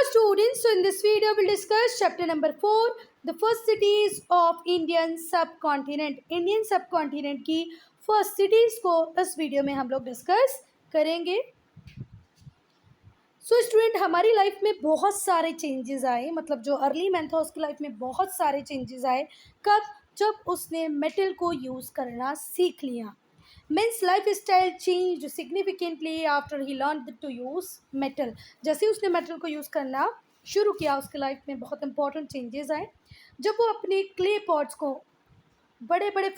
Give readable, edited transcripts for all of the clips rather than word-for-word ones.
students, so in this video we'll discuss chapter number 4, the first cities of Indian subcontinent. Indian subcontinent की first cities को इस video में हम लोग discuss करेंगे. सो स्टूडेंट, हमारी लाइफ में बहुत सारे चेंजेस आए, मतलब जो अर्ली मैन था उसकी लाइफ में बहुत सारे चेंजेस आए. कब? जब उसने मेटल को यूज़ करना सीख लिया. Men's lifestyle changed significantly after he learned to use metal. जैसे उसने मेटल को यूज़ करना शुरू किया उसके लाइफ में बहुत इंपॉर्टेंट चेंजेस आए. जब वो अपने क्ले पॉट्स को बड़े बड़े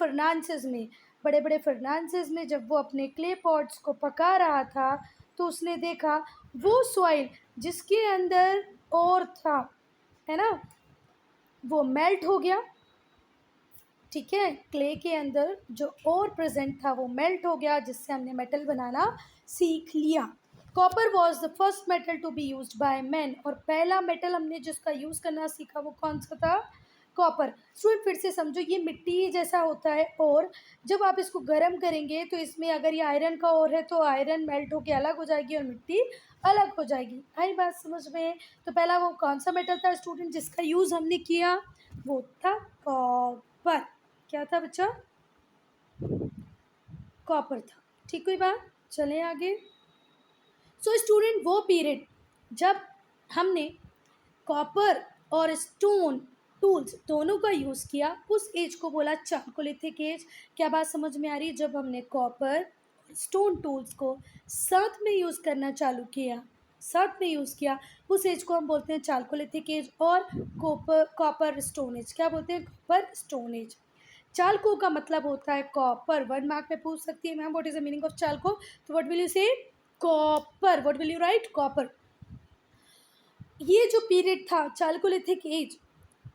फर्नांसेस में जब वो अपने क्ले पॉट्स को पका रहा था तो उसने देखा वो सॉइल जिसके अंदर और था, है ना, वो मेल्ट हो गया. ठीक है, क्ले के अंदर जो और प्रेजेंट था वो मेल्ट हो गया, जिससे हमने मेटल बनाना सीख लिया. Copper was the first metal to be use by man. और पहला मेटल हमने जिसका यूज़ करना सीखा वो कौन सा था? कॉपर. स्टूडेंट फिर से समझो, ये मिट्टी जैसा होता है और जब आप इसको गर्म करेंगे तो इसमें अगर ये आयरन का और है तो आयरन मेल्ट होकर अलग हो जाएगी और मिट्टी अलग हो जाएगी. आई बात समझ में? तो पहला वो कौन सा मेटल था स्टूडेंट जिसका यूज़ हमने किया? वो था कॉपर. क्या था बच्चा? कॉपर था. ठीक हुई बात. चलें आगे. सो स्टूडेंट, वो पीरियड जब हमने कॉपर और स्टोन टूल्स दोनों का यूज़ किया उस एज को बोला चालकोलिथिक एज. क्या बात समझ में आ रही है? जब हमने कॉपर स्टोन टूल्स को साथ में यूज़ करना चालू किया, साथ में यूज़ किया, उस एज को हम बोलते हैं चालकोलिथिक एज. और कॉपर स्टोन एज क्या बोलते हैं? Copper stone age. चालको का मतलब होता है कॉपर. 1 मार्क में पूछ सकती है ma'am what is the meaning of chalco. तो what will you say? Copper. What will you write? Copper. ये जो पीरियड था चालकोलिथिक एज,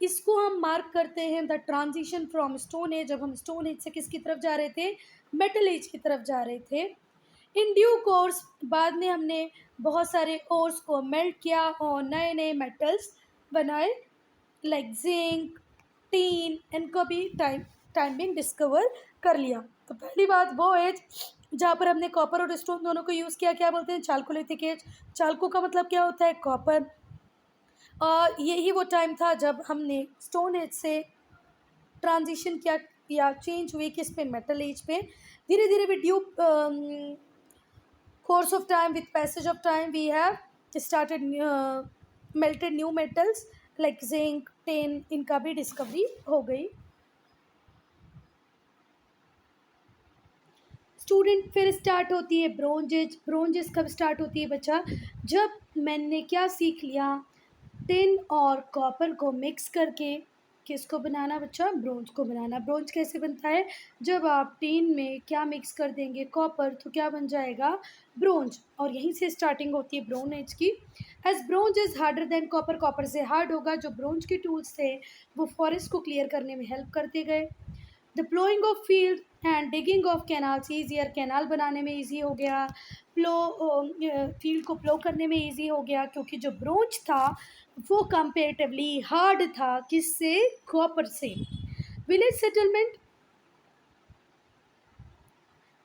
इसको हम मार्क करते हैं the transition from stone age. जब हम स्टोन एज से किसकी तरफ जा रहे थे? मेटल एज की तरफ जा रहे थे. इन ड्यू कोर्स बाद में हमने बहुत सारे ओर्स को मेल्ट किया और नए नए मेटल्स बनाए लाइक जिंक, टीन, इनको भी टाइम में डिस्कवर कर लिया. तो पहली बात वो एज जहाँ पर हमने कॉपर और स्टोन दोनों को यूज़ किया, क्या बोलते हैं? Chalcolithic as. चालको का मतलब क्या होता है? कॉपर. और यही वो टाइम था जब हमने स्टोन एज से ट्रांजिशन किया या चेंज हुई किस पे? मेटल एज पे. धीरे धीरे with due course of time, with passage of time, we have started melted new metals like zinc, tin, इनका भी डिस्कवरी हो गई. स्टूडेंट फिर स्टार्ट होती है ब्रोंज एज. ब्रोंज एज कब स्टार्ट होती है बच्चा? जब मैंने क्या सीख लिया? टिन और कॉपर को मिक्स करके किसको बनाना बच्चा? ब्रोंज को बनाना. ब्रोंज कैसे बनता है? जब आप टिन में क्या मिक्स कर देंगे? कॉपर, तो क्या बन जाएगा? ब्रोंज. और यहीं से स्टार्टिंग होती है ब्रोंज एज की. As bronze is harder than copper. Copper से हार्ड होगा. जो ब्रोंज के टूल्स थे वो फॉरेस्ट को क्लियर करने में हेल्प करते गए. The ploughing of field and digging of canals easier. Canal बनाने में ईजी हो गया. फील्ड को प्लो करने में ईजी हो गया क्योंकि जो ब्रोंज था वो कंपेरेटिवली हार्ड था. किससे? कॉपर से. Village settlement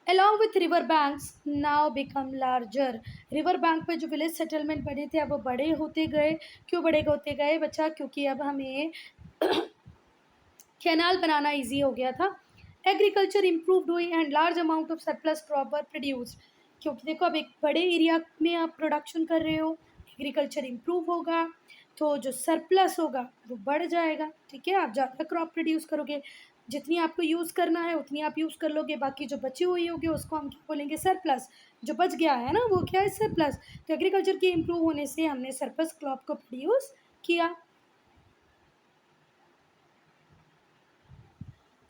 along with river banks now become larger. River bank पे जो विलेज सेटलमेंट बने थे अब वो बड़े होते गए. क्यों बड़े होते गए बच्चा? क्योंकि अब हमें कैनाल बनाना इजी हो गया था. एग्रीकल्चर इम्प्रूव्ड हुई and large amount of surplus crop were produced. क्योंकि देखो अब एक बड़े एरिया में आप प्रोडक्शन कर रहे हो, एग्रीकल्चर इम्प्रूव होगा तो जो सरप्लस होगा वो बढ़ जाएगा. ठीक है, आप ज़्यादा क्रॉप प्रोड्यूस करोगे. जितनी आपको यूज़ करना है उतनी आप यूज़ कर लोगे, बाकी जो बची हुई होगी उसको हम क्या बोलेंगे? सरप्लस. जो बच गया है ना वो क्या है? सरप्लस. तो एग्रीकल्चर के इम्प्रूव होने से हमने सरप्लस क्रॉप को प्रोड्यूस किया.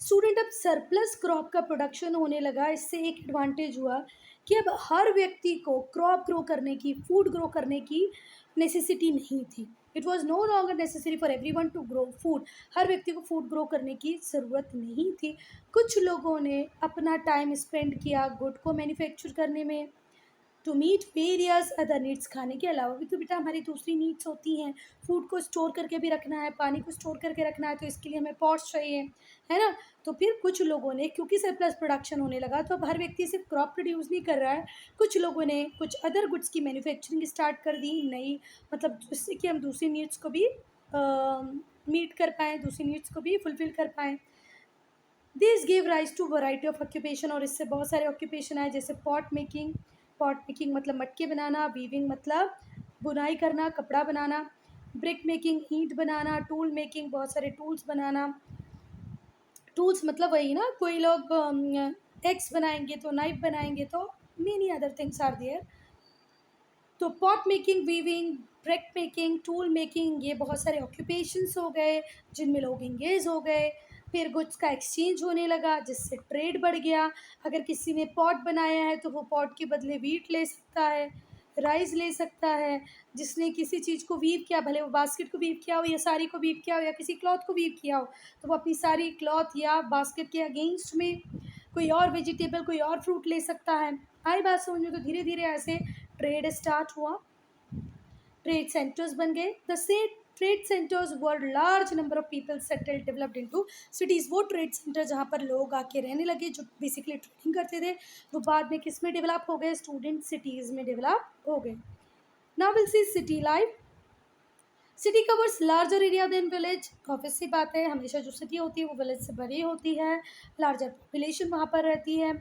स्टूडेंट, अब सरप्लस क्रॉप का प्रोडक्शन होने लगा. इससे एक एडवांटेज हुआ कि अब हर व्यक्ति को क्रॉप ग्रो करने की, फूड ग्रो करने की नेसेसिटी नहीं थी. It was no longer necessary for everyone to grow food. हर व्यक्ति को फूड ग्रो करने की ज़रूरत नहीं थी. कुछ लोगों ने अपना टाइम स्पेंड किया गुड को मैन्युफैक्चर करने में, to meet various other needs. खाने के अलावा भी तो बेटा हमारी दूसरी नीड्स होती हैं। फूड को स्टोर करके भी रखना है, पानी को स्टोर करके रखना है, तो इसके लिए हमें पॉट्स चाहिए, है ना। तो फिर कुछ लोगों ने, क्योंकि सरप्लस प्रोडक्शन होने लगा, तो अब हर व्यक्ति सिर्फ क्रॉप प्रोड्यूस नहीं कर रहा है, कुछ लोगों ने कुछ अदर गुड्स की मैन्युफैक्चरिंग स्टार्ट कर दी नई, मतलब जिससे कि हम दूसरी नीड्स को भी मीट कर पाएँ, दूसरी नीड्स को भी फुलफ़िल कर पाएँ। This give rise to variety of occupation, और इससे बहुत सारे ऑक्यूपेशन आए, जैसे पॉट मेकिंग मतलब मटके बनाना, वीविंग मतलब बुनाई करना, कपड़ा बनाना, ब्रिक मेकिंग ईंट बनाना, टूल मेकिंग बहुत सारे टूल्स बनाना। टूल्स मतलब वही ना, कोई लोग एक्स बनाएंगे तो नाइफ बनाएंगे, तो many other things are there. तो pot making, weaving, brick making, tool making, ये बहुत सारे ऑक्यूपेशंस हो गए जिनमें लोग इंगेज हो गए। फिर गुड्स का एक्सचेंज होने लगा, जिससे ट्रेड बढ़ गया। अगर किसी ने पॉट बनाया है तो वो पॉट के बदले वीट ले सकता है, राइस ले सकता है। जिसने किसी चीज़ को वीव किया, भले वो बास्केट को वीव किया हो, या साड़ी को वीव किया हो, या किसी क्लॉथ को वीव किया हो, तो वो अपनी साड़ी, क्लॉथ या बास्केट के अगेंस्ट में कोई और वेजिटेबल, कोई और फ्रूट ले सकता है। आई बात समझ में। तो धीरे धीरे ऐसे ट्रेड स्टार्ट हुआ, ट्रेड सेंटर्स बन गए। The set trade centres were large number of people settled developed into cities. वो ट्रेड सेंटर जहाँ पर लोग आके रहने लगे, जो बेसिकली ट्रेडिंग करते थे, वो बाद में किस में डेवलप हो गए? स्टूडेंट सिटीज़ में डेवलप हो गए। Now will see city life. City covers larger area than village. Obvious सी बात है, हमेशा जो सिटी होती है वो विलेज से बड़ी होती है, लार्जर पॉपुलेशन वहाँ पर रहती है।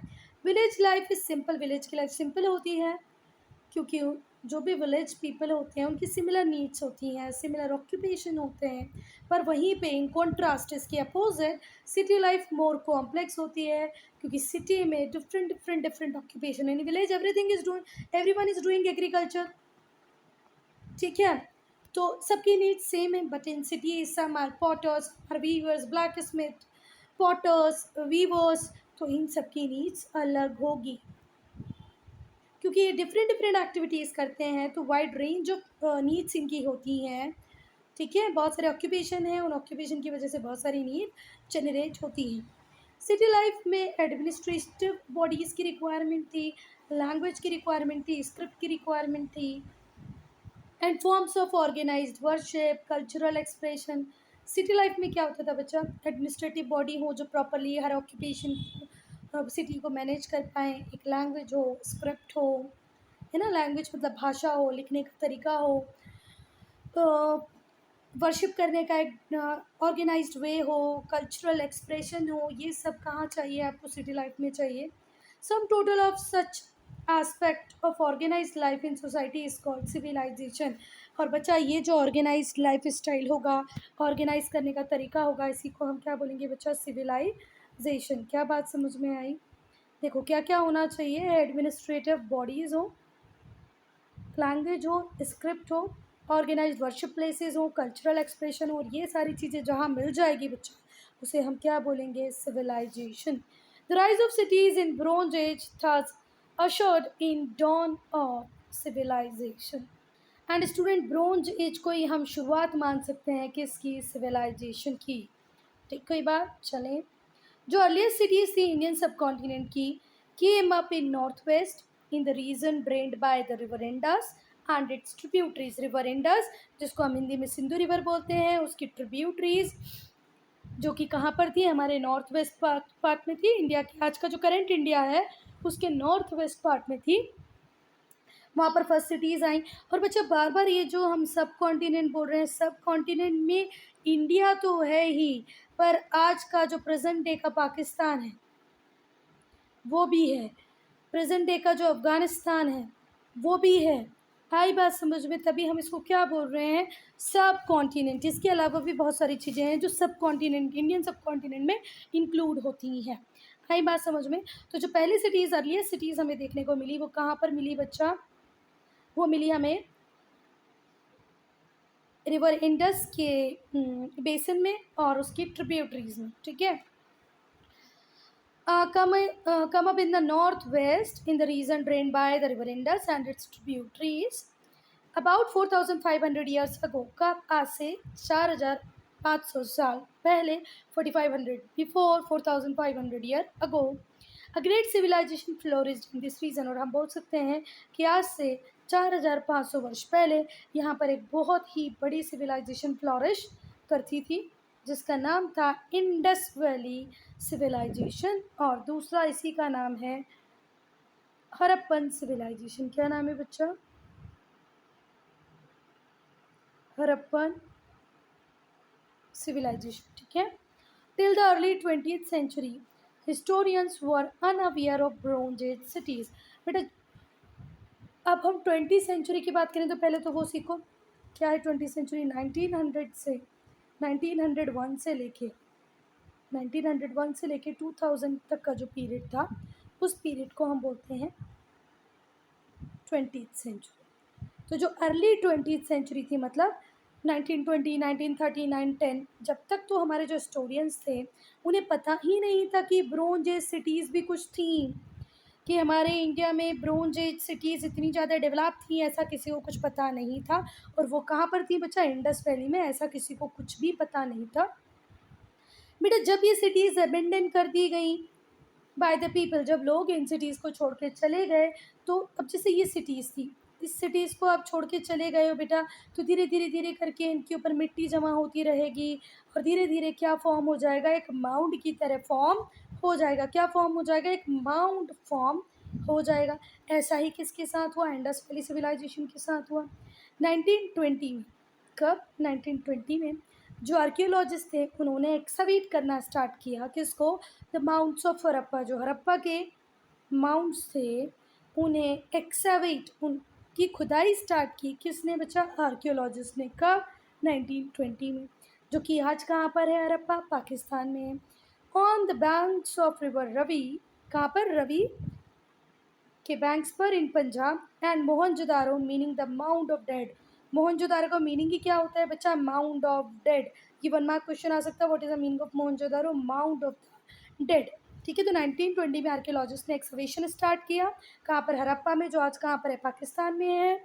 Village life is simple. Village की लाइफ सिंपल होती है, क्योंकि जो भी विलेज पीपल होते हैं उनकी सिमिलर नीड्स होती हैं, सिमिलर ऑक्यूपेशन होते हैं। पर वहीं पे इन कॉन्ट्रास्ट, इसके अपोजिट, सिटी लाइफ मोर कॉम्प्लेक्स होती है, क्योंकि सिटी में different occupation. In village everything is doing, everyone is doing agriculture, ठीक है, तो सबकी नीड्स सेम है। But in city some are potters, are weavers, blacksmith, potters, weavers, तो इन सबकी नीड्स अलग होगी, क्योंकि ये डिफरेंट एक्टिविटीज़ करते हैं, तो वाइड रेंज ऑफ नीड्स इनकी होती हैं, ठीक है। बहुत सारे ऑक्यूपेशन हैं, उन ऑक्यूपेशन की वजह से बहुत सारी नीड जनरेट होती हैं। सिटी लाइफ में एडमिनिस्ट्रेटिव बॉडीज़ की रिक्वायरमेंट थी, लैंग्वेज की रिक्वायरमेंट थी, स्क्रिप्ट की रिक्वायरमेंट थी, and forms of organised worship, cultural expression. City life में क्या होता था बच्चा? एडमिनिस्ट्रेटिव बॉडी हो जो प्रॉपरली हर ऑक्यूपेशन सिटी को मैनेज कर पाएँ, एक लैंग्वेज हो, स्क्रिप्ट हो, है ना, लैंग्वेज मतलब भाषा हो, लिखने का तरीका हो, वर्शिप करने का एक ऑर्गेनाइज्ड वे हो, कल्चरल एक्सप्रेशन हो, ये सब कहाँ चाहिए आपको? सिटी लाइफ में चाहिए। Sum total of such aspect of organised life in society is called civilisation. और बच्चा ये जो ऑर्गेनाइज्ड लाइफ स्टाइल होगा, ऑर्गेनाइज करने का तरीका होगा, इसी को हम क्या बोलेंगे बच्चा? सिविलाइजेशन। क्या बात समझ में आई? देखो क्या क्या होना चाहिए? एडमिनिस्ट्रेटिव बॉडीज़ हो, लैंग्वेज हो, स्क्रिप्ट हो, ऑर्गेनाइज्ड वर्शिप प्लेसेस हो, कल्चरल एक्सप्रेशन हो, और ये सारी चीज़ें जहाँ मिल जाएगी बच्चा, उसे हम क्या बोलेंगे? Civilisation. The rise of cities in bronze age thus ushered in dawn of civilisation. And student, bronze age को ही हम शुरुआत मान सकते हैं किसकी? सिविलाइजेशन की। ठीक, कोई बात? चलें। जो अर्लिएस्ट सिटीज़ थी इंडियन सब कॉन्टिनेंट की, came up in north west in the region drained by the river Indus and its tributaries. River Indus, जिसको हम हिंदी में सिंधु रिवर बोलते हैं, उसकी ट्रिब्यूटरीज जो कि कहाँ पर थी? हमारे नॉर्थ वेस्ट पार्ट में थी इंडिया की। आज का जो करंट इंडिया है उसके नॉर्थ वेस्ट पार्ट में थी, वहाँ पर फर्स्ट सिटीज़ आई। और बच्चा बार बार ये जो हम सब कॉन्टिनेंट बोल रहे हैं, सब कॉन्टिनेंट में इंडिया तो है ही, पर आज का जो प्रेजेंट डे का पाकिस्तान है वो भी है, प्रेजेंट डे का जो अफ़गानिस्तान है वो भी है। आई बात समझ में? तभी हम इसको क्या बोल रहे हैं? सब कॉन्टिनेंट। इसके अलावा भी बहुत सारी चीज़ें हैं जो सब कॉन्टिनेंट, इंडियन सब कॉन्टिनेंट में इंक्लूड होती हैं। आई बात समझ में? तो जो पहली सिटीज़, अर्लीस्ट सिटीज़ हमें देखने को मिली, वो कहाँ पर मिली बच्चा? वो मिली हमें रिवर इंडस के बेसिन में और उसकी ट्रिब्यूटरीज में, ठीक है। come up in the northwest in the region drained by the river Indus and its tributaries about 4,500 years ago। कब? आज से 4,500 साल पहले, 4,500 before 4,500 year ago. A great civilisation flourished in this region, और हम बोल सकते हैं कि आज से 4500 वर्ष पहले यहाँ पर एक बहुत ही बड़ी सिविलाइजेशन फ्लोरिश करती थी, जिसका नाम था इंडस वैली सिविलाइजेशन, और दूसरा इसी का नाम है हड़प्पन सिविलाइजेशन। क्या नाम है बच्चा? हड़प्पन सिविलाइजेशन, ठीक है। Till the early 20th century historians were unaware of bronze age cities. बेटा अब हम 20th सेंचुरी की बात करें तो पहले तो वो सीखो क्या है 20th सेंचुरी। 1900 से 1901 से लेके 1901 से लेके 2000 तक का जो पीरियड था, उस पीरियड को हम बोलते हैं 20th सेंचुरी। तो जो अर्ली 20th सेंचुरी थी, मतलब 1920, 1930, 1910, जब तक तो हमारे जो हिस्टोरियंस थे उन्हें पता ही नहीं था कि ब्रोंज एज सिटीज़ भी कुछ थी, कि हमारे इंडिया में ब्रोंज एज सिटीज़ इतनी ज़्यादा डेवलप थी, ऐसा किसी को कुछ पता नहीं था। और वो कहाँ पर थी बच्चा? इंडस वैली में। ऐसा किसी को कुछ भी पता नहीं था। बेटा जब ये सिटीज़ अबेंडन कर दी गई बाय द पीपल, जब लोग इन सिटीज़ को छोड़ के चले गए, तो अब जैसे ये सिटीज़ थी, इस सिटीज़ को आप छोड़ के चले गए हो बेटा, तो धीरे धीरे धीरे करके इनके ऊपर मिट्टी जमा होती रहेगी, और धीरे धीरे क्या फॉर्म हो जाएगा? एक माउंड की तरह फॉर्म हो जाएगा। क्या फॉर्म हो जाएगा? एक माउंड फॉर्म हो जाएगा। ऐसा ही किसके साथ हुआ? इंडस वैली सिविलाइजेशन के साथ हुआ 1920 में। कब? 1920 में जो आर्कियोलॉजिस्ट थे उन्होंने एक्सकवेट करना स्टार्ट किया। किसको? The mounds of Harappa. जो हड़प्पा के माउंट्स थे उन्हें एक्सकवेट, उनकी खुदाई स्टार्ट की। किसने बच्चा? आर्कियोलॉजिस्ट ने। कब? 1920 में। जो कि आज कहाँ पर है? हड़प्पा पाकिस्तान में है। On the banks of river Ravi. कहाँ पर? रवि के बैंक्स पर in Punjab. And Mohenjodaro meaning the mound of dead. Mohenjodaro का मीनिंग ही क्या होता है बच्चा? Mound of dead. ये 1 मार्क क्वेश्चन आ सकता है। What is the meaning of Mohenjodaro? Mound of dead. ठीक है, तो 1920 में आर्कियोलॉजिस्ट ने एक्सकवेशन स्टार्ट किया। कहाँ पर? हड़प्पा में, जो आज कहाँ पर है? पाकिस्तान में है।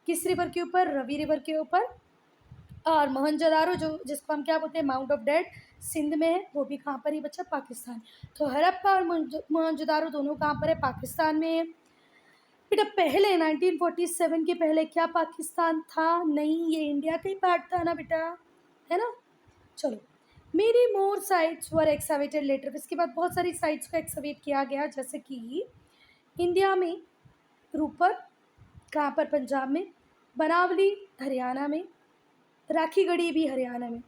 किस रिवर के ऊपर? रवि रिवर के ऊपर। और मोहनजोदारो जो जिसको हम क्या बोलते हैं? माउंट ऑफ डेड, सिंध में है। वो भी कहाँ पर ही बच्चा? पाकिस्तान। तो हड़प्पा और मोहनजोदारो दोनों कहाँ पर है? पाकिस्तान में है। बेटा पहले 1947 के पहले क्या पाकिस्तान था? नहीं, ये इंडिया का ही पार्ट था ना बेटा, है ना। चलो, मेरी मोर साइट्स वर एक्सकवेटेड लेटर। इसके बाद बहुत सारी साइट्स को एक्सकवेट किया गया, जैसे कि इंडिया में रूपर, कहाँ पर? पंजाब में। बनावली हरियाणा में। राखीगढ़ी भी हरियाणा में।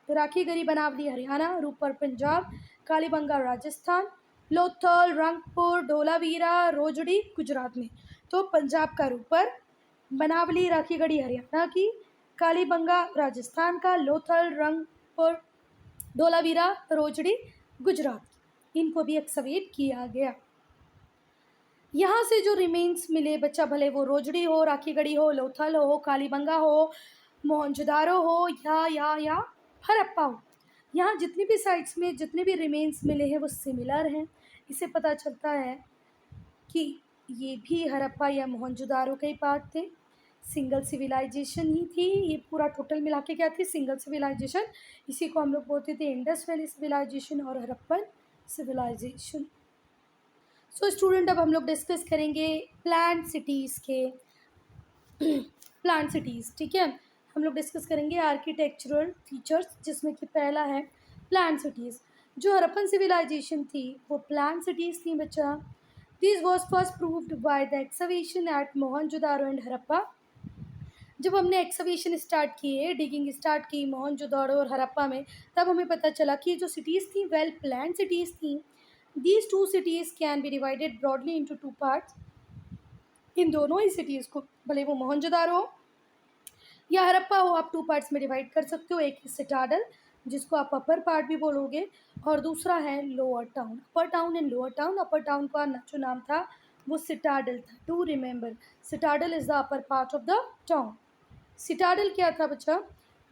राखीगढ़ी बनावली हरियाणा, रूपर पंजाब, कालीबंगा राजस्थान, लोथल, रंगपुर, धोलावीरा, रोजड़ी गुजरात में। तो पंजाब का रूपर, बनावली राखीगढ़ी हरियाणा की, कालीबंगा राजस्थान का, लोथल, रंगपुर, धोलावीरा, रोजड़ी गुजरात, इनको भी एक्सकवेट किया गया। यहाँ से जो रिमेन्स मिले बच्चा, भले वो रोजड़ी हो, राखीगढ़ी हो, लोथल हो, कालीबंगा हो, मोहनजोदारो हो या हड़प्पा हो, यहाँ जितनी भी साइट्स में जितने भी रिमेन्स मिले हैं वो सिमिलर हैं। इससे पता चलता है कि ये भी हड़प्पा या मोहनजोदारो के ही पार्ट थे। सिंगल सिविलाइजेशन ही थी ये, पूरा टोटल मिला के क्या थी? Single civilisation. इसी को हम लोग बोलते थे इंडस वैली सिविलाइजेशन और हड़प्पन सिविलाइजेशन। सो स्टूडेंट, अब हम लोग डिस्कस करेंगे प्लांट सिटीज़ के प्लांट सिटीज़, ठीक है। हम लोग डिस्कस करेंगे आर्किटेक्चरल फीचर्स, जिसमें कि पहला है प्लांट सिटीज़। जो हड़प्पन सिविलाइजेशन थी वो प्लांट सिटीज़ थी बच्चा। This was first proved by the excavation at Mohenjodaro and Harappa. जब हमने एक्सकवेशन स्टार्ट किए, डिगिंग स्टार्ट की मोहनजोदारो और हड़प्पा में, तब हमें पता चला कि जो सिटीज़ थी वेल प्लान्ड सिटीज़ थी। These two cities can be divided broadly into 2 parts. इन दोनों ही सिटीज़ को, भले वो मोहनजोदारो हो या हड़प्पा हो, आप 2 पार्ट्स में डिवाइड कर सकते हो। एक है सिटाडल, जिसको आप अपर पार्ट भी बोलोगे, और दूसरा है lower town. Upper town and lower town. Upper town का जो नाम था वो सिटाडल था। To remember, citadel is the upper part of the town. Citadel क्या था बच्चा?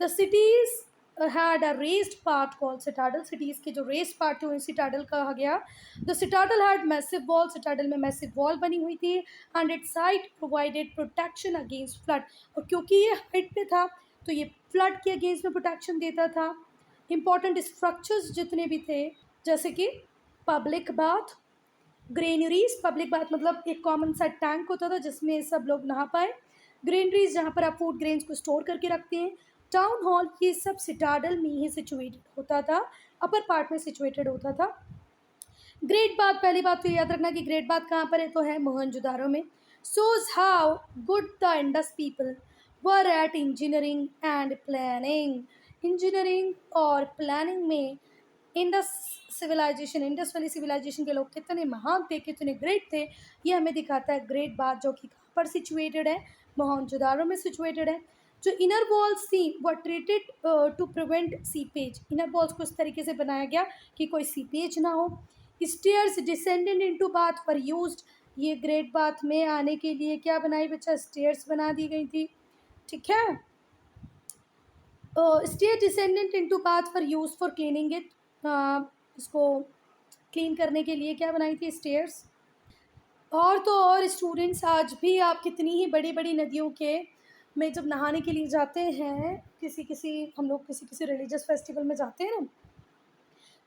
The cities had a raised part called citadel. Cities के जो रेस्ड पार्ट थे उन्हें सिटाडल कहा गया। The citadel had massive wall. Citadel में मैसिव वॉल बनी हुई थी, and its side provided protection against flood. और क्योंकि ये हाइट पे था तो ये फ्लड के अगेंस्ट में प्रोटेक्शन देता था। इंपॉर्टेंट स्ट्रक्चर्स जितने भी थे, जैसे कि public bath, granaries, public bath मतलब एक कॉमन सा टैंक होता था जिसमें सब लोग नहा पाए। ग्रेनरीज जहाँ पर आप फूड ग्रेन्स को स्टोर करके रखते हैं। टाउन हॉल ये सब सिटाडल में ही सिचुएटेड होता था, अपर पार्ट में सिचुएटेड होता था। ग्रेट बाथ, पहली बात तो याद रखना कि ग्रेट बाथ कहाँ पर है, तो है मोहनजोदारो में। shows how good the Indus people were at engineering and planning। Engineering और प्लानिंग में Indus civilisation, Indus valley civilisation के लोग कितने महान थे, कितने ग्रेट थे, ये हमें दिखाता है ग्रेट बाथ, जो कि कहाँ पर सिचुएटेड है, मोहनजोदारो में सिचुएटेड है। जो इनर वॉल्स थी वो treated to prevent seepage, inner walls को इस तरीके से बनाया गया कि कोई सीपेज ना हो। स्टेयर्स डिसेंडेंट इनटू बाथ पर यूज्ड, ये ग्रेट बाथ में आने के लिए क्या बनाई बच्चा, स्टेयर्स बना दी गई थी, ठीक है। Stair descendant into bath for use for cleaning it, इसको क्लीन करने के लिए क्या बनाई थी, स्टेयर्स। और तो और स्टूडेंट्स, आज भी आप कितनी ही बड़ी बड़ी नदियों के में जब नहाने के लिए जाते हैं, हम लोग किसी किसी रिलीजियस फेस्टिवल में जाते हैं ना,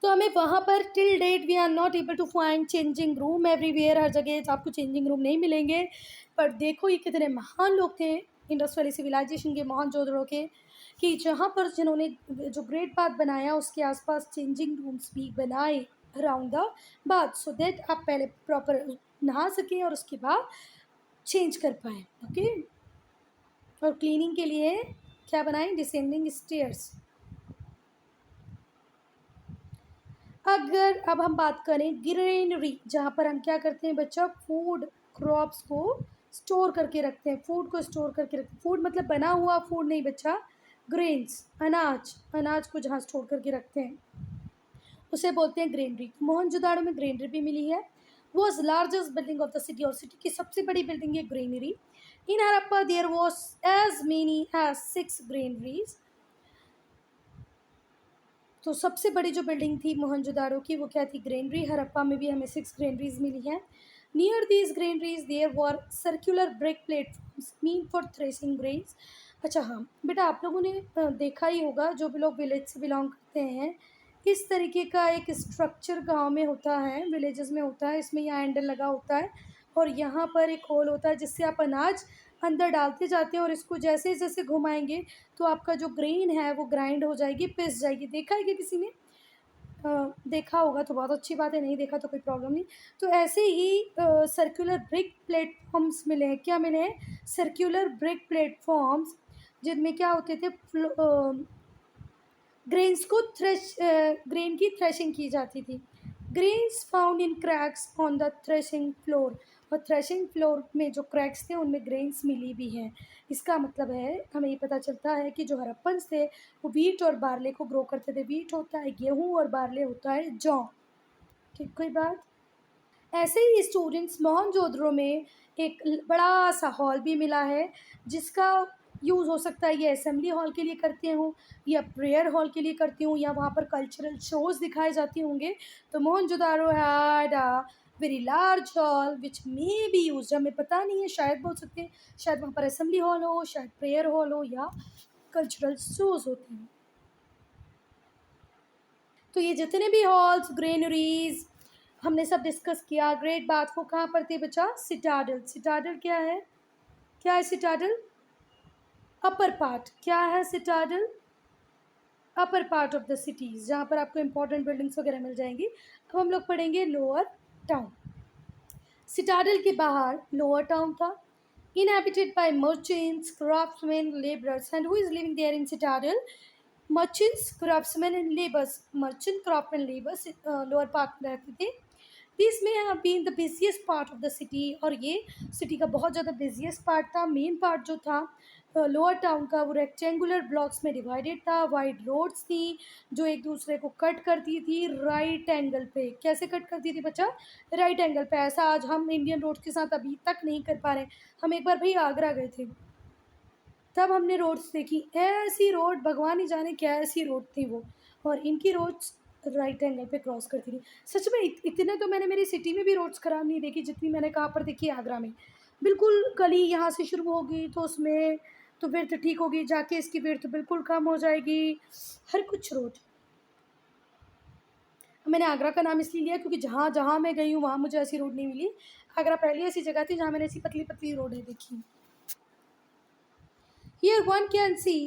तो हमें वहाँ पर till date we are not able to find changing room everywhere, हर जगह आपको चेंजिंग रूम नहीं मिलेंगे। पर देखो ये कितने महान लोग थे इंडस वैली सिविलाइजेशन के, मोहनजोदड़ो के, कि जहाँ पर जिन्होंने जो ग्रेट बाथ बनाया उसके आसपास चेंजिंग रूम्स भी बनाए around the bath, so that आप पहले प्रॉपर नहा सकें और उसके बाद चेंज कर पाए, ओके। और क्लीनिंग के लिए क्या बनाए, डिसेंडिंग स्टेयर्स। अगर अब हम बात करें ग्रेनरी, जहाँ पर हम क्या करते हैं बच्चा, फूड क्रॉप्स को स्टोर करके रखते हैं, फूड को स्टोर करके रखते हैं, फूड मतलब बना हुआ फूड नहीं बच्चा, ग्रेन्स, अनाज, अनाज को जहाँ स्टोर करके रखते हैं उसे बोलते हैं ग्रेनरी। मोहनजोदाड़ो में ग्रेनरी भी मिली है, was largest building of the city, और सिटी की सबसे बड़ी बिल्डिंग है granary. In Harappa there was as many as 6 granaries, तो सबसे बड़ी जो बिल्डिंग थी मोहनजोदाड़ो की वो क्या थी, ग्रेनरी। हड़प्पा में भी हमें 6 ग्रेनरीज मिली हैं। Near these granaries there were circular brick platforms mean for threshing grains. अच्छा हाँ बेटा, आप लोगों ने देखा ही होगा, जो भी लोग विलेज से बिलोंग करते हैं, इस तरीके का एक स्ट्रक्चर गांव में होता है, विलेजेस में होता है, इसमें यहाँ हैंडल लगा होता है और यहाँ पर एक होल होता है जिससे आप अनाज अंदर डालते जाते हैं और इसको जैसे जैसे घुमाएंगे तो आपका जो ग्रेन है वो ग्राइंड हो जाएगी, पिस जाएगी। देखा है कि किसी ने देखा होगा तो बहुत अच्छी बात है, नहीं देखा तो कोई प्रॉब्लम नहीं। तो ऐसे ही सर्कुलर ब्रिक प्लेटफॉर्म्स मिले हैं, क्या मिले हैं, सर्कुलर ब्रिक प्लेटफॉर्म्स, जिनमें क्या होते थे, ग्रेन्स को ग्रेन की थ्रेशिंग की जाती थी। Grains found in cracks on the threshing floor, और थ्रेशिंग फ्लोर में जो क्रैक्स थे उनमें ग्रेन्स मिली भी हैं। इसका मतलब है हमें ये पता चलता है कि जो हड़प्पन्स थे वो वीट और बार्ले को ग्रो करते थे। वीट होता है गेहूँ और बार्ले होता है जौ, ठीक कोई बात। ऐसे ही स्टूडेंट्स, मोहनजोदड़ो में एक बड़ा सा हॉल भी मिला है जिसका यूज़ हो सकता है ये असेंबली हॉल के लिए करते हों या प्रेयर हॉल के लिए करती हूँ या वहाँ पर कल्चरल शोज़ दिखाए जाते होंगे। तो Mohenjodaro had a very large hall which may be use, हमें पता नहीं है, शायद बोल सकते हैं, शायद वहाँ पर असेंबली हॉल हो, शायद प्रेयर हॉल हो या कल्चरल शोज़ होते हैं। तो ये जितने भी हॉल्स, ग्रेनरीज हमने सब डिस्कस किया। ग्रेट बाथ को कहाँ पर थे बच्चा, सिटाडल। सिटाडल क्या है, क्या है सिटाडल, अपर पार्ट, क्या है citadel, upper part of the cities, जहाँ पर आपको इंपॉर्टेंट बिल्डिंग्स वगैरह मिल जाएंगी। अब हम लोग पढ़ेंगे लोअर टाउन। सिटाडल के बाहर लोअर टाउन था, inhabited by merchants, craftsmen, laborers, and who is living there in Citadel? Merchants, craftsmen, and laborers. Merchant, craftsmen, laborers lower part में रहते थे। दिस में have been the biggest part of the city, और ये city का बहुत ज़्यादा biggest part था। मेन पार्ट जो था लोअर टाउन का वो रेक्टेंगुलर ब्लॉक्स में डिवाइडेड था। वाइड रोड्स थी जो एक दूसरे को कट करती थी राइट एंगल पे। कैसे कट करती थी बच्चा, राइट एंगल पे। ऐसा आज हम इंडियन रोड्स के साथ अभी तक नहीं कर पा रहे। हम एक बार भाई आगरा गए थे, तब हमने रोड्स देखी, ऐसी रोड भगवान ही जाने क्या ऐसी रोड थी वो, और इनकी रोड्स राइट एंगल पे क्रॉस करती थी। सच में इतने तो मैंने मेरी सिटी में भी रोड्स खराब नहीं देखी जितनी मैंने कहाँ पर देखी, आगरा में। बिल्कुल गली यहाँ से शुरू होगी तो उसमें तो विड्थ ठीक होगी, जाके इसकी विड्थ बिल्कुल कम हो जाएगी, हर कुछ रोड। मैंने आगरा का नाम इसलिए लिया क्योंकि जहाँ जहाँ मैं गई हूँ वहाँ मुझे ऐसी रोड नहीं मिली। आगरा पहली ऐसी जगह थी जहाँ मैंने ऐसी पतली पतली रोडें देखी। Here one can see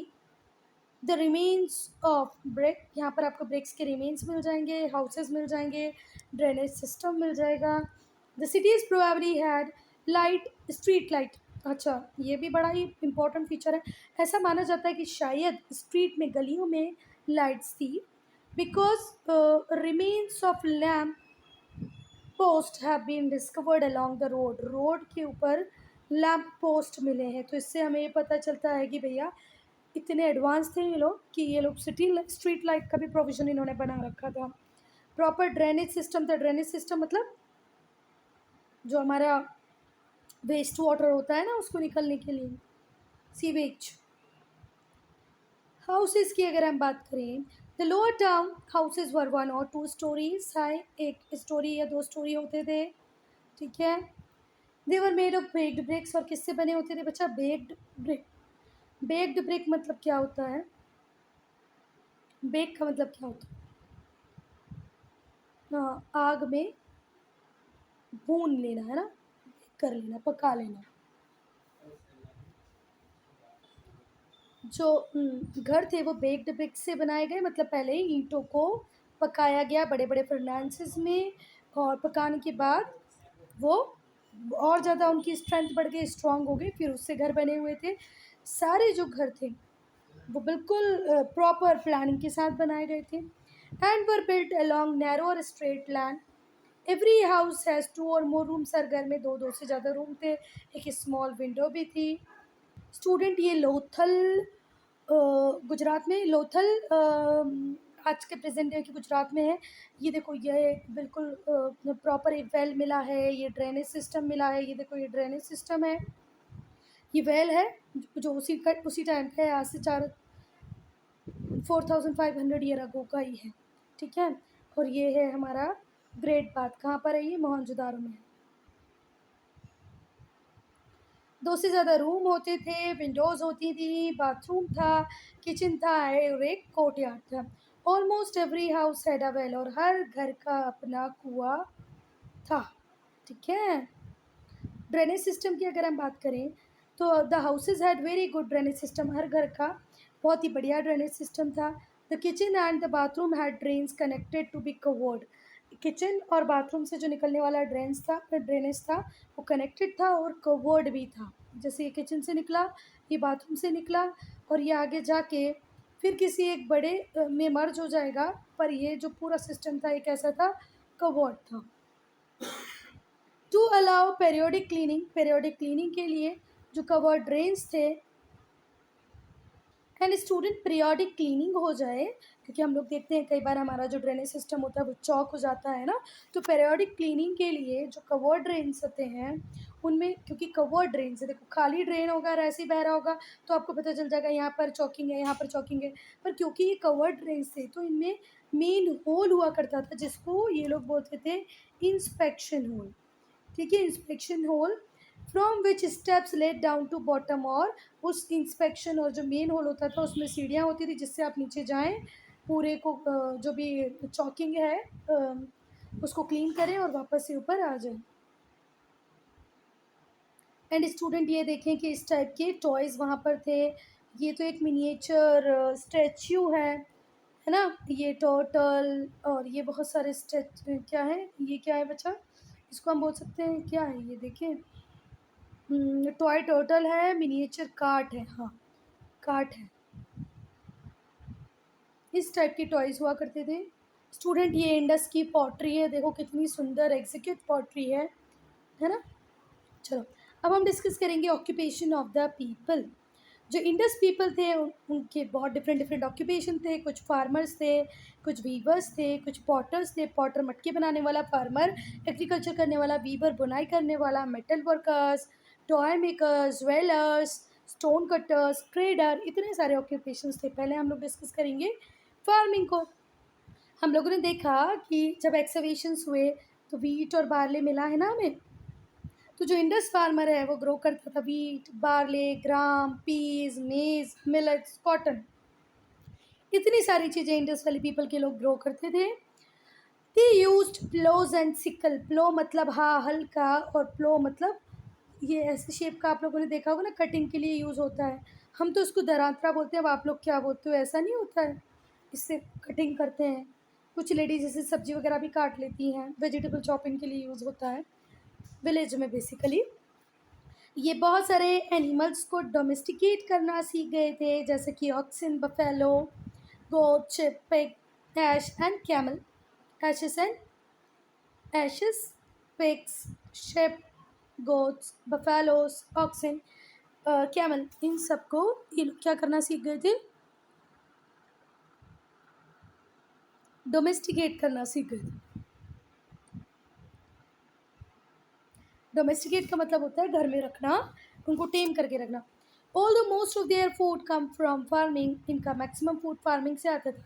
the remains of brick. यहाँ पर आपको ब्रिक्स के रिमेन्स मिल जाएंगे, हाउसेज मिल जाएंगे, ड्रेनेज सिस्टम मिल जाएगा। The cities probably head light, street light. अच्छा, ये भी बड़ा ही इम्पोर्टेंट फीचर है। ऐसा माना जाता है कि शायद स्ट्रीट में, गलियों में लाइट्स थी, because remains of lamp post have been discovered along the road. Road के ऊपर लैम्प पोस्ट मिले हैं, तो इससे हमें ये पता चलता है कि भैया इतने एडवांस थे ये लोग कि ये लोग स्ट्रीट लाइट का भी प्रोविज़न इन्होंने बना रखा था। प्रॉपर ड्रेनेज सिस्टम था। ड्रेनेज सिस्टम मतलब जो हमारा वेस्ट वाटर होता है ना, उसको निकलने के लिए, सीवेज। हाउसेस की अगर हम बात करें, द लोअर टाउन हाउसेज वर 1 और 2 स्टोरीज हाई। एक स्टोरी या 2 स्टोरी होते थे, ठीक है। They were made of baked bricks. और किससे बने होते थे बच्चा? Baked brick. बेक्ड ब्रिक मतलब क्या होता है? बेक का मतलब क्या होता है? हाँ, आग में भून लेना है ना, कर लेना, पका लेना। जो घर थे वो बेक्ड ब्रिक से बनाए गए, मतलब पहले ही ईंटों को पकाया गया बड़े बड़े फर्नांसेस में, और पकाने के बाद वो और ज़्यादा उनकी स्ट्रेंथ बढ़ गई, स्ट्रांग हो गई, फिर उससे घर बने हुए थे। सारे जो घर थे वो बिल्कुल प्रॉपर प्लानिंग के साथ बनाए गए थे। And were built along narrow और straight land. Every house has 2 और मोर रूम्स। हर घर में 2 से ज़्यादा रूम थे, एक स्मॉल विंडो भी थी। स्टूडेंट, ये लोथल गुजरात में, लोथल आज के प्रेजेंट डे के गुजरात में है। ये देखो, ये बिल्कुल प्रॉपर एक वेल मिला है, ये ड्रेनेज सिस्टम मिला है। ये देखो, ये ड्रेनेज सिस्टम है, ये वेल है जो उसी टाइम का है, आज से 4500 ईयर अगो का ही है, ठीक है। और ये है हमारा ग्रेट बाथ। कहाँ पर है ये? मोहनजोदारो में। 2 से ज़्यादा रूम होते थे, विंडोज़ होती थी, बाथरूम था, किचन था और एक कोर्टयार्ड था। Almost every house had a well. और हर घर का अपना कुआं था, ठीक है। ड्रेनेज सिस्टम की अगर हम बात करें तो the houses had very good drainage system. हर घर का बहुत ही बढ़िया ड्रेनेज सिस्टम था। The kitchen and the bathroom had drains connected to be covered. Kitchen और बाथरूम से जो निकलने वाला ड्रेनेज था वो कनेक्टेड था और कवर्ड भी था। जैसे ये किचन से निकला, ये बाथरूम से निकला, और ये आगे जाके फिर किसी एक बड़े में मर्ज हो जाएगा, पर ये जो पूरा सिस्टम था ये कैसा था? कवर्ड था। टू अलाउ पेरियोडिक क्लीनिंग के लिए जो कवर्ड ड्रेन्स थे, एंड स्टूडेंट पीरियोडिक क्लीनिंग हो जाए, क्योंकि हम लोग देखते हैं कई बार हमारा जो ड्रेनेज सिस्टम होता है वो चौक हो जाता है ना, तो पीरियोडिक क्लीनिंग के लिए जो कवर्ड ड्रेन्स होते हैं उनमें, क्योंकि कवर्ड ड्रेन्स है, देखो खाली ड्रेन होगा और ऐसे ही बह रहा होगा तो आपको पता चल जाएगा यहाँ पर चौकिंग है, यहाँ पर चौकिंग है। पर क्योंकि ये कवर्ड ड्रेन्स थे तो इनमें मेन होल हुआ करता था, जिसको ये लोग बोलते थे इंस्पेक्शन होल, ठीक है, inspection hole, from which steps led down to bottom. और उस इंस्पेक्शन और जो मेन होल होता था उसमें सीढ़ियाँ होती थी जिससे आप नीचे जाएं, पूरे को जो भी चॉकिंग है उसको क्लीन करें और वापस से ऊपर आ जाएं। एंड स्टूडेंट, ये देखें कि इस टाइप के टॉयज़ वहाँ पर थे। ये तो एक मिनिएचर स्टैच्यू है ना, ये टर्टल, और ये बहुत सारे क्या है, ये क्या है बच्चा? इसको हम बोल सकते हैं क्या है ये? देखें, टॉय टर्टल है, मिनिएचर कार्ट है, हाँ कार्ट है। इस टाइप के टॉयज़ हुआ करते थे। स्टूडेंट, ये इंडस की पॉटरी है, देखो कितनी सुंदर एग्जीक्यूट पॉटरी है ना। चलो, अब हम डिस्कस करेंगे ऑक्यूपेशन ऑफ द पीपल। जो इंडस पीपल थे उनके बहुत डिफरेंट डिफरेंट ऑक्यूपेशन थे। कुछ फार्मर्स थे, कुछ वीवर्स थे, कुछ पॉटर्स थे, पॉटर मटके बनाने वाला, फार्मर एग्रीकल्चर करने वाला, वीवर बुनाई करने वाला, metal workers, toy makers, jewellers, stone cutters, trader, इतने सारे ऑक्यूपेशंस थे। पहले हम लोग डिस्कस करेंगे फार्मिंग को। हम लोगों ने देखा कि जब एक्सकवेशंस हुए तो वीट और बार्ले मिला है ना हमें, तो जो इंडस फार्मर है वो ग्रो करता था वीट, बार्ले, ग्राम, पीज, मेज, मिलेट्स, कॉटन, इतनी सारी चीज़ें इंडस वैली पीपल के लोग ग्रो करते थे। They used plows and sickle. प्लो मतलब हाँ हल्का, और प्लो मतलब ये ऐसे शेप का आप लोगों ने देखा होगा ना, कटिंग के लिए यूज़ होता है। हम तो उसको दरांतरा बोलते हैं, अब आप लोग क्या बोलते हो, ऐसा नहीं होता है। इससे कटिंग करते हैं। कुछ लेडीज जैसे सब्जी वगैरह भी काट लेती हैं, वेजिटेबल चॉपिंग के लिए यूज़ होता है विलेज में बेसिकली। ये बहुत सारे एनिमल्स को डोमेस्टिकेट करना सीख गए थे, जैसे कि oxen, buffalo, goat, sheep, pig, ass and camel. Asses and asses, pigs, sheep, goats, buffaloes, oxen, camel, इन सबको ये लोग क्या करना सीख गए थे, डोमेस्टिकेट करना सीख गए थे। डोमेस्टिकेट का मतलब होता है घर में रखना, उनको टेम करके रखना। All the most of their food come from farming, इनका मैक्सिमम फूड फार्मिंग से आता था।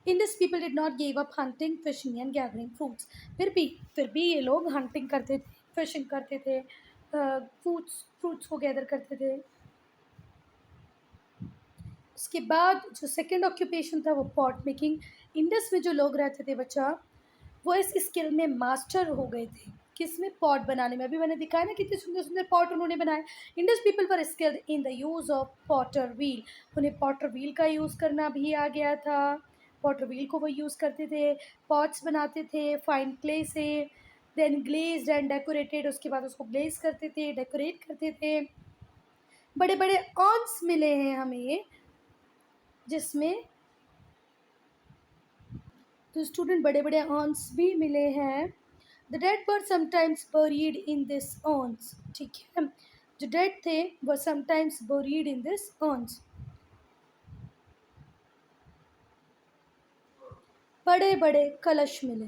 Indus people did not give up hunting, fishing and gathering fruits. फिर भी ये लोग हंटिंग करते थे, फिशिंग करते थे, फ्रूट्स को गैदर करते थे। उसके बाद जो सेकंड ऑक्यूपेशन था वो पॉट मेकिंग। इंडस में जो लोग रहते थे बच्चा, वो इस स्किल में मास्टर हो गए थे। किसमें? पॉट बनाने में। अभी मैंने दिखाया ना कितने सुंदर सुंदर पॉट उन्होंने बनाए। Indus people were skilled in the use of Potter wheel. उन्हें पॉटर व्हील का यूज़ करना भी आ गया था। पॉटर व्हील को वो यूज़ करते थे, पॉट्स बनाते थे फाइन क्ले से, देन ग्लेज्ड एंड डेकोरेटेड। उसके बाद उसको ग्लेज करते थे, डेकोरेट करते थे। बड़े बड़े ऑन्स मिले हैं हमें, जिसमें तो स्टूडेंट बड़े बड़े ऑन्स भी मिले हैं। The dead were sometimes buried in this urns. ठीक है, जो डेड थे वो sometimes buried in this urns. बड़े बड़े कलश मिले।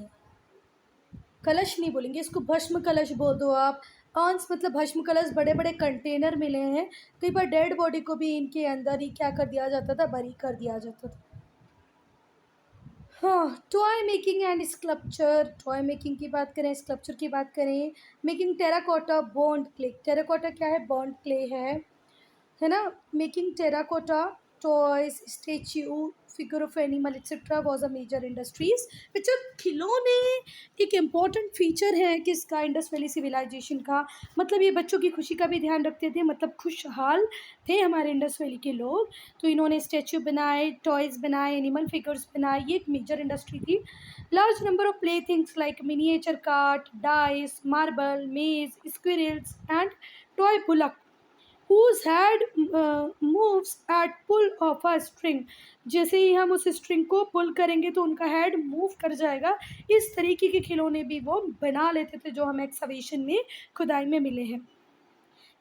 कलश नहीं बोलेंगे इसको, भस्म कलश बोल दो आप। ऑन्स मतलब भस्म कलश। बड़े बड़े कंटेनर मिले हैं। कई बार डेड बॉडी को भी इनके अंदर ही क्या कर दिया जाता था, बरी कर दिया जाता था। हाँ, toy making and sculpture. Toy making की बात करें, स्कल्पचर की बात करें। Making terracotta burnt clay. Terracotta क्या है? बॉन्ड क्ले है ना। Making terracotta toys, statue, figure of animal etcetera was a major industries. बच्चों, खिलौने एक इम्पॉर्टेंट फीचर है किसका? इंडस वैली सिविलाइजेशन का। मतलब ये बच्चों की खुशी का भी ध्यान रखते थे, मतलब खुशहाल थे हमारे इंडस वैली के लोग। तो इन्होंने स्टैचू बनाए, टॉयज़ बनाए, एनिमल फिगर्स बनाए, ये एक मेजर इंडस्ट्री थी। Large number of play things like miniature cart, dice, marble, maze, squirrels and toy bullock whose head moves at pull of a string। जैसे ही हम उस स्ट्रिंग को पुल करेंगे तो उनका हेड मूव कर जाएगा। इस तरीके के खिलौने भी वो बना लेते थे, जो हमें एक्सकवेशन में, खुदाई में मिले हैं।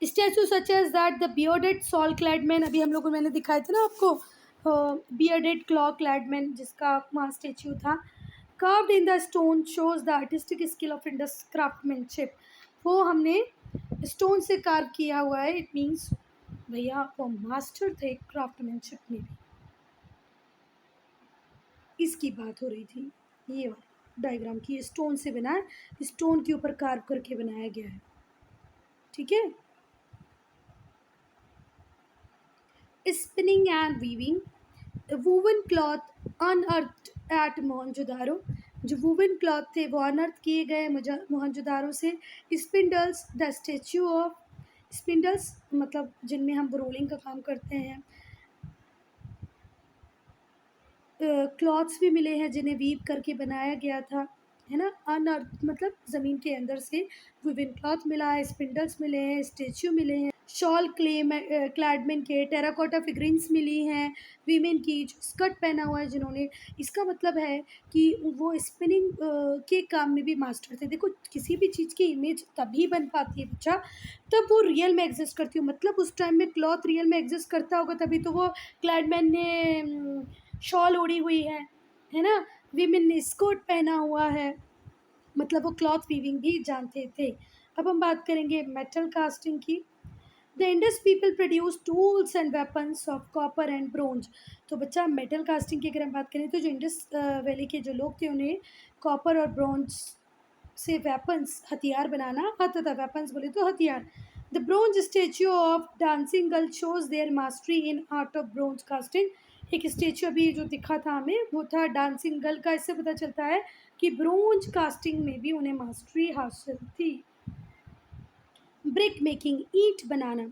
Statue such as that the bearded shawl clad man, अभी हम लोगों ने दिखाए थे ना आपको, बियर्डेड क्लॉ क्लैड मैन जिसका वहाँ स्टेच्यू था। Carved in the stone shows the artistic skill of Indus craftsmanship. वो हमने स्टोन से कार्व किया हुआ है, इट मीन्स भैया वो मास्टर थे क्राफ्टमैनशिप में भी। इसकी बात हो रही थी, ये वाला डायग्राम की, स्टोन से बना है, स्टोन के ऊपर कार्व करके बनाया गया है। ठीक है। Spinning and weaving. Woven cloth unearth at Mohenjodaro. जो वूवन क्लॉथ थे वो अनर्थ किए गए मोहनजोदारो से। Spindles, the statue of spindles मतलब जिनमें हम रोलिंग का काम करते हैं। क्लॉथ्स भी मिले हैं जिन्हें वीव करके बनाया गया था, है ना। अनअर्थ मतलब ज़मीन के अंदर से वुवन क्लॉथ मिला है, स्पिंडल्स मिले हैं, स्टेच्यू मिले हैं, शॉल क्लैडमैन के, टेराकोटा फिगरिंग्स मिली हैं, वीमेन की जो स्कर्ट पहना हुआ है जिन्होंने। इसका मतलब है कि वो स्पिनिंग के काम में भी मास्टर थे। देखो, किसी भी चीज़ की इमेज तभी बन पाती है बच्चा तब वो रियल में एग्जिस्ट करती हो। मतलब उस टाइम में क्लॉथ रियल में एग्जिस्ट करता होगा तभी तो वो क्लैडमैन ने शॉल ओढ़ी हुई है ना। वीमेन ने स्कर्ट पहना हुआ है, मतलब वो क्लॉथ वीविंग भी जानते थे। अब हम बात करेंगे मेटल कास्टिंग की। The Indus people produce tools and weapons of copper and bronze. तो बच्चा, मेटल कास्टिंग की अगर हम बात करें तो जो इंडस वैली के जो लोग थे उन्हें कॉपर और ब्रोंज से वेपन्स, हथियार बनाना आता था। वेपन्स बोले तो हथियार। The bronze statue of dancing girl shows their mastery in art of bronze casting. एक स्टेचू अभी जो दिखा था हमें वो था डांसिंग गर्ल का। इससे पता चलता है कि ब्रोंज कास्टिंग में भी उन्हें मास्टरी हासिल थी। ब्रिक मेकिंग, ईंट बनाना।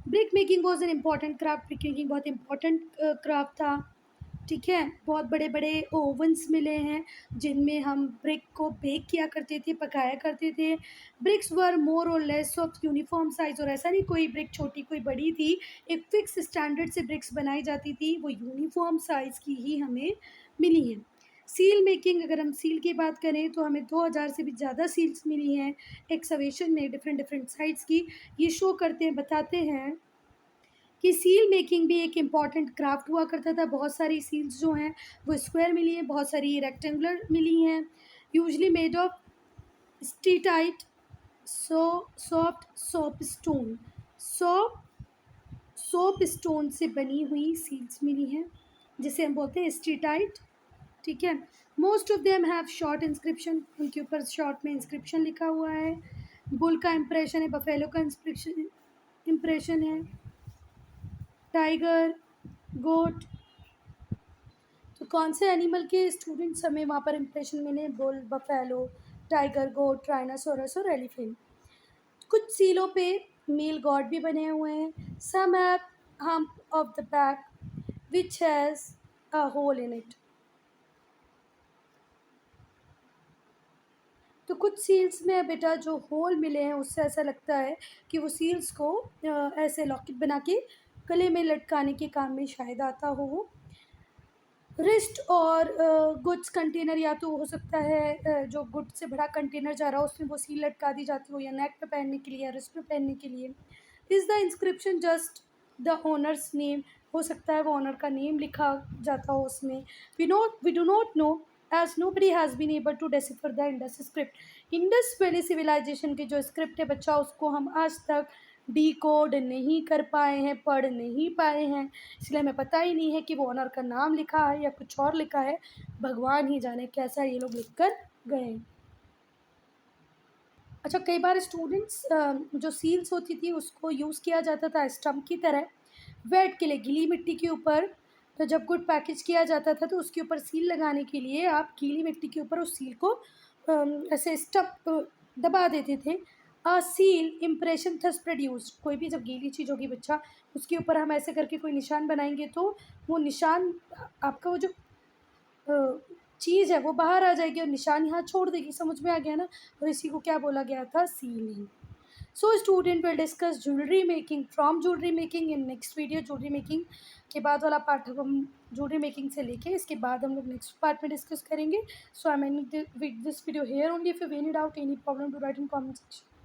Brick making was an important craft. Brick making बहुत इंपॉर्टेंट क्राफ्ट था, ठीक है। बहुत बड़े बड़े ओवन्स मिले हैं जिनमें हम ब्रिक को बेक किया करते थे, पकाया करते थे। ब्रिक्स वर मोर और लेस ऑफ यूनिफॉर्म साइज, और ऐसा नहीं कोई ब्रिक छोटी कोई बड़ी थी, एक फिक्स स्टैंडर्ड से ब्रिक्स बनाई जाती थी, वो यूनिफॉर्म साइज़ की ही हमें मिली हैं। सील मेकिंग, अगर हम सील की बात करें तो हमें 2000 से भी ज़्यादा सील्स मिली हैं एक्सकवेशन में, डिफरेंट डिफरेंट साइज़ की। ये शो करते हैं, बताते हैं कि सील मेकिंग भी एक इम्पॉर्टेंट क्राफ्ट हुआ करता था। बहुत सारी सील्स जो हैं वो स्क्वायर मिली हैं, बहुत सारी रेक्टेंगुलर मिली हैं, usually made of steatite soft soap stone. Soap stone से बनी हुई सील्स मिली हैं जिसे हम बोलते हैं स्टीटाइट, ठीक है। Most of them have short inscription, उनके ऊपर शॉर्ट में इंस्क्रिप्शन लिखा हुआ है। बुल का इम्प्रेशन है, बफेलो का इम्प्रेशन है, टाइगर, गोट। तो कौन से एनिमल के स्टूडेंट्स हमें वहाँ पर इम्प्रेशन मिले? बुल, बफेलो, टाइगर, गोट, ट्राइनासोरस और एलिफेंट। कुछ सीलों पे मेल गॉड भी बने हुए हैं। Some have hump of the back which has a hole in it. तो कुछ सील्स में बेटा जो होल मिले हैं उससे ऐसा लगता है कि वो सील्स को ऐसे लॉकेट बना के गले में लटकाने के काम में शायद आता हो वो। रिस्ट और गुड्स कंटेनर, या तो हो सकता है जो गुड से बड़ा कंटेनर जा रहा हो उसमें वो सील लटका दी जाती हो, या नेक पे पहनने के लिए या रिस्ट पे पहनने के लिए। Is the inscription just the owners name, हो सकता है वो ओनर का नेम लिखा जाता हो उसमें। We do not know as nobody has been able to decipher the Indus script. Indus valley civilisation की जो स्क्रिप्ट है बच्चा उसको हम आज तक डिकोड नहीं कर पाए हैं, पढ़ नहीं पाए हैं, इसलिए हमें पता ही नहीं है कि वो ओनर का नाम लिखा है या कुछ और लिखा है। भगवान ही जाने कैसा ये लोग लिख कर गए। अच्छा, कई बार स्टूडेंट्स जो सील्स होती थी उसको यूज़ किया जाता था स्टम्प की तरह वेट के लिए, गीली मिट्टी के ऊपर। तो जब गुड पैकेज किया जाता था तो उसके ऊपर सील लगाने के लिए आप गीली मिट्टी के ऊपर उस सील को ऐसे स्टम्प दबा देते थे। A seal impression thus produced, कोई भी जब गीली चीज़ होगी बच्चा उसके ऊपर हम ऐसे करके कोई निशान बनाएंगे तो वो निशान आपका वो जो चीज़ है वो बाहर आ जाएगी और निशान यहाँ छोड़ देगी। समझ में आ गया ना? और इसी को क्या बोला गया था? Ceiling. So student will discuss jewellery making from jewellery making in next video. Jewellery making के बाद वाला पार्ट हम ज्वेलरी मेकिंग से लेके इसके बाद हम लोग नेक्स्ट पार्ट में डिस्कस करेंगे। So I am ending this video here only. If you any doubt any problem to write in comment section.